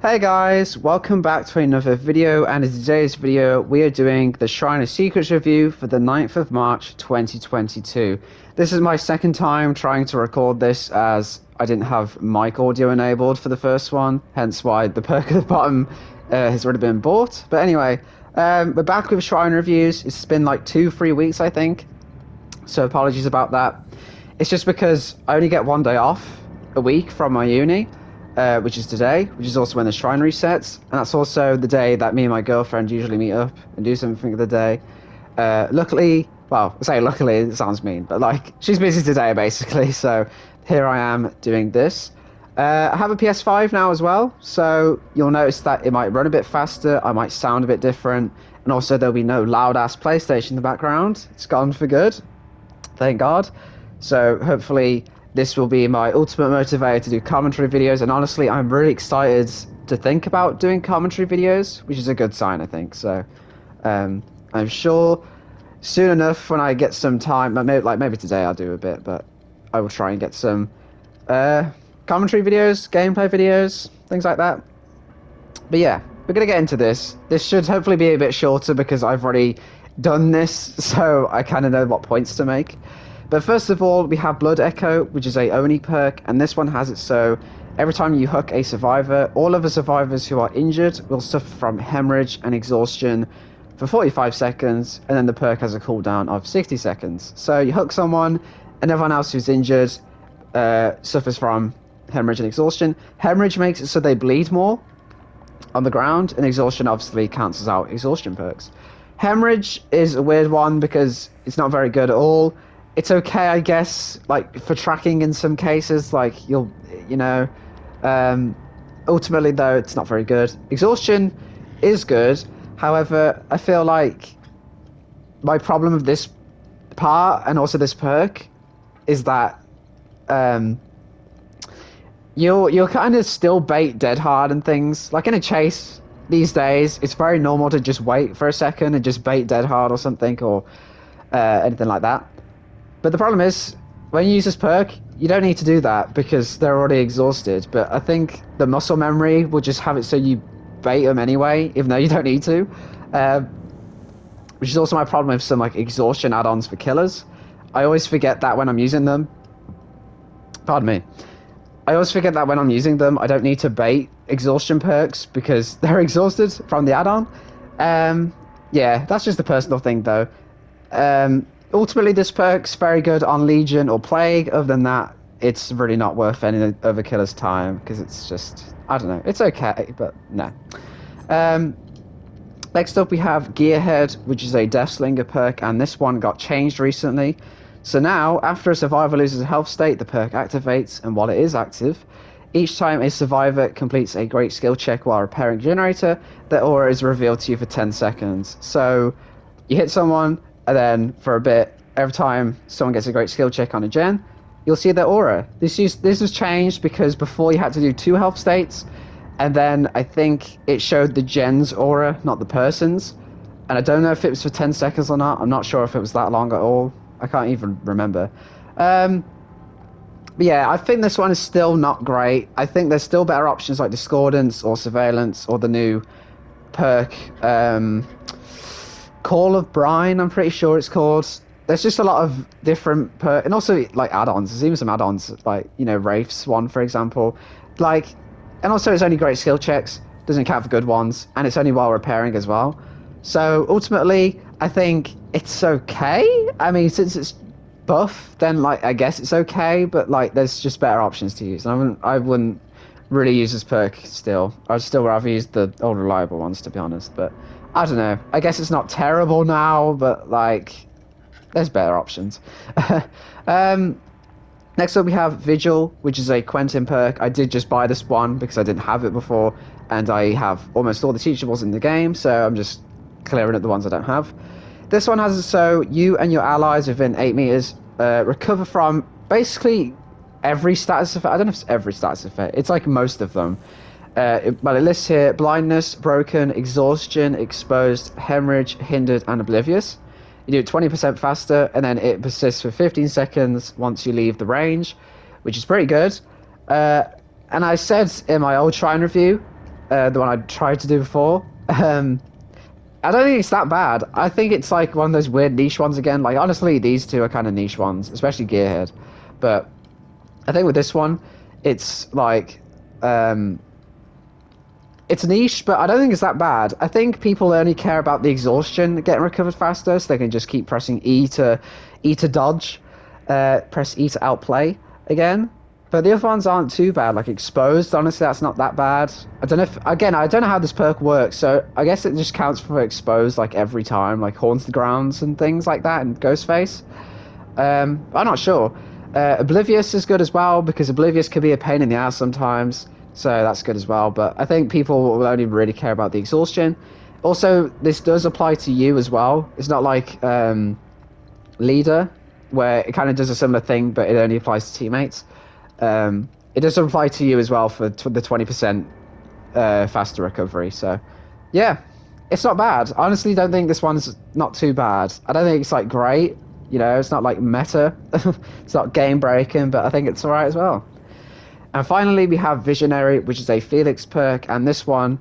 Hey guys, welcome back to another video, and in today's video we are doing the Shrine of Secrets review for the 9th of March 2022. This is my second time trying to record this as I didn't have mic audio enabled for the first one, hence why the perk at the bottom has already been bought. But anyway, we're back with Shrine reviews. It's been like 2-3 weeks I think, so apologies about that. It's just because I only get one day off a week from my uni, which is today, which is also when the shrine resets, and that's also the day that me and my girlfriend usually meet up and do something of the day. Luckily, well, I say luckily, it sounds mean, but like, she's busy today basically, so here I am doing this. I have a PS5 now as well, so you'll notice that it might run a bit faster, I might sound a bit different, and also there'll be no loud-ass PlayStation in the background. It's gone for good, thank God. So hopefully this will be my ultimate motivator to do commentary videos, and honestly I'm really excited to think about doing commentary videos, which is a good sign I think. So I'm sure soon enough when I get some time, maybe today I'll do a bit, but I will try and get some commentary videos, gameplay videos, things like that. But yeah, we're gonna get into this. This should hopefully be a bit shorter because I've already done this, so I kind of know what points to make. But first of all, we have Blood Echo, which is a Oni perk, and this one has it so every time you hook a survivor, all of the survivors who are injured will suffer from hemorrhage and exhaustion for 45 seconds, and then the perk has a cooldown of 60 seconds. So you hook someone, and everyone else who's injured suffers from hemorrhage and exhaustion. Hemorrhage makes it so they bleed more on the ground, and exhaustion obviously cancels out exhaustion perks. Hemorrhage is a weird one because it's not very good at all. It's okay, I guess, like for tracking in some cases, like ultimately though, it's not very good. Exhaustion is good, however, I feel like my problem with this part and also this perk is that you'll kind of still bait dead hard and things. Like in a chase these days, it's very normal to just wait for a second and just bait dead hard or something, or anything like that. But the problem is, when you use this perk, you don't need to do that because they're already exhausted. But I think the muscle memory will just have it so you bait them anyway, even though you don't need to. Which is also my problem with some like exhaustion add-ons for killers. I always forget that when I'm using them. Pardon me. I always forget that when I'm using them, I don't need to bait exhaustion perks because they're exhausted from the add-on. Yeah, that's just a personal thing though. Ultimately, this perk's very good on Legion or Plague. Other than that, it's really not worth any other killer's time because it's just, I don't know, it's okay, but no. Next up, we have Gearhead, which is a Deathslinger perk, and this one got changed recently. So now, after a survivor loses a health state, the perk activates, and while it is active, each time a survivor completes a great skill check while repairing generator, their aura is revealed to you for 10 seconds. So you hit someone, and then for a bit, every time someone gets a great skill check on a gen, you'll see their aura. This was changed because before you had to do 2 health states, and then I think it showed the gen's aura, not the person's. And I don't know if it was for 10 seconds or not. I'm not sure if it was that long at all. I can't even remember. But yeah, I think this one is still not great. I think there's still better options like Discordance or Surveillance or the new perk, Call of Brine, I'm pretty sure it's called. There's just a lot of different and also like add-ons. There's even some add-ons like, Wraith's one, for example. Like, and also it's only great skill checks, doesn't count for good ones, and it's only while repairing as well. So ultimately, I think it's okay. I mean, since it's buff, then like I guess it's okay, but like there's just better options to use. And I wouldn't really use this perk still. I'd still rather use the old reliable ones, to be honest, but I don't know. I guess it's not terrible now, but like, there's better options. Next up we have Vigil, which is a Quentin perk. I did just buy this one because I didn't have it before, and I have almost all the teachables in the game, so I'm just clearing up the ones I don't have. This one has it so you and your allies within 8 meters recover from basically every status effect. I don't know if it's every status effect. It's like most of them. But it lists here blindness, broken, exhaustion, exposed, hemorrhage, hindered, and oblivious. You do it 20% faster, and then it persists for 15 seconds once you leave the range, which is pretty good. And I said in my old Shrine review the one I tried to do before. I don't think it's that bad. I think it's like one of those weird niche ones again. Like honestly, these two are kind of niche ones, especially Gearhead. But I think with this one, it's like um, it's niche, but I don't think it's that bad. I think people only care about the exhaustion getting recovered faster, so they can just keep pressing E to dodge, press E to outplay again. But the other ones aren't too bad. Like exposed, honestly, that's not that bad. I don't know if again, I don't know how this perk works, so I guess it just counts for exposed like every time, like haunted grounds and things like that, and Ghostface. I'm not sure. Oblivious is good as well because Oblivious can be a pain in the ass sometimes, so that's good as well. But I think people will only really care about the exhaustion. Also, this does apply to you as well. It's not like Leader, where it kind of does a similar thing, but it only applies to teammates. It does apply to you as well for the 20% faster recovery. So, yeah, it's not bad. I honestly don't think this one's not too bad. I don't think it's like great. You know, it's not like meta. It's not game breaking, but I think it's alright as well. And finally, we have Visionary, which is a Felix perk, and this one's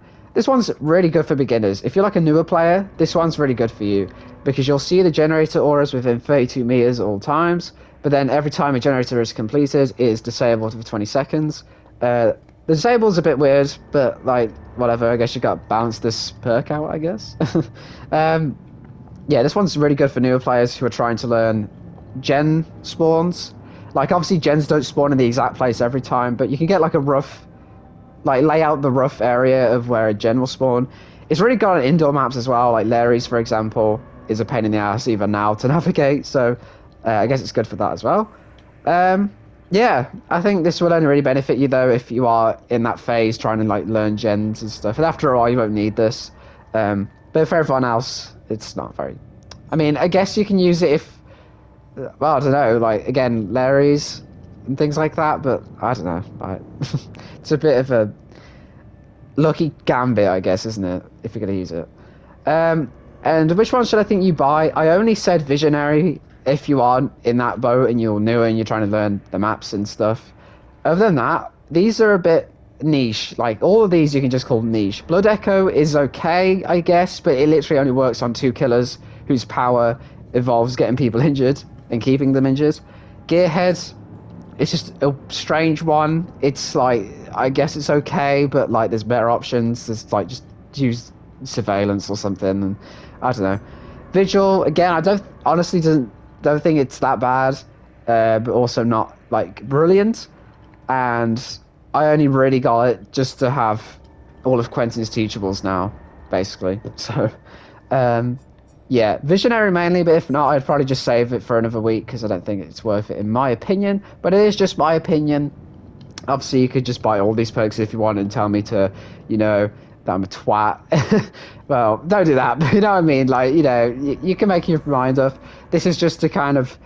really good for beginners. If you're like a newer player, this one's really good for you because you'll see the generator auras within 32 meters at all times, but then every time a generator is completed, it is disabled for 20 seconds. The disable's a bit weird, but like whatever. I guess you got to balance this perk out, I guess. um, yeah, this one's really good for newer players who are trying to learn gen spawns. Like obviously gens don't spawn in the exact place every time, but you can get like a rough, like lay out the rough area of where a gen will spawn. It's really good on indoor maps as well, like Larry's for example is a pain in the ass even now to navigate, so I guess it's good for that as well. Yeah, I think this will only really benefit you though if you are in that phase trying to like learn gens and stuff, and after a while you won't need this. But for everyone else, it's not very... I mean, I guess you can use it if... Well, I don't know, like, again, Larry's and things like that, but I don't know. It's a bit of a lucky gambit, I guess, isn't it? If you're going to use it. And which one should I think you buy? I only said Visionary if you are in that boat and you're new and you're trying to learn the maps and stuff. Other than that, these are a bit niche. Like, all of these you can just call niche. Blood Echo is okay, I guess, but it literally only works on 2 killers whose power involves getting people injured and keeping them injured. Gearhead, it's just a strange one. It's like, I guess it's okay, but like there's better options. There's like just use surveillance or something, and I don't know. Vigil, again, I don't honestly don't think it's that bad, but also not like brilliant. And I only really got it just to have all of Quentin's teachables now, basically. So, yeah, Visionary mainly, but if not, I'd probably just save it for another week because I don't think it's worth it in my opinion. But it is just my opinion. Obviously, you could just buy all these perks if you want and tell me to, you know, that I'm a twat. Well, don't do that, but you know what I mean? Like, you know, you can make your mind up. This is just to kind of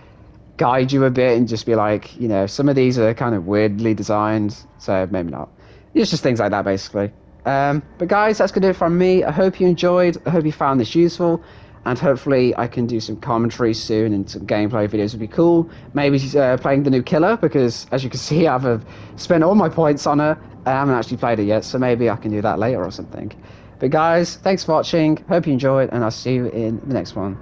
guide you a bit and just be like, you know, some of these are kind of weirdly designed, so maybe not. It's just things like that, basically. But guys, that's going to do it from me. I hope you enjoyed. I hope you found this useful. And hopefully I can do some commentary soon and some gameplay videos would be cool. Maybe playing the new killer, because as you can see, I've spent all my points on her. I haven't actually played it yet, so maybe I can do that later or something. But guys, thanks for watching. Hope you enjoyed, and I'll see you in the next one.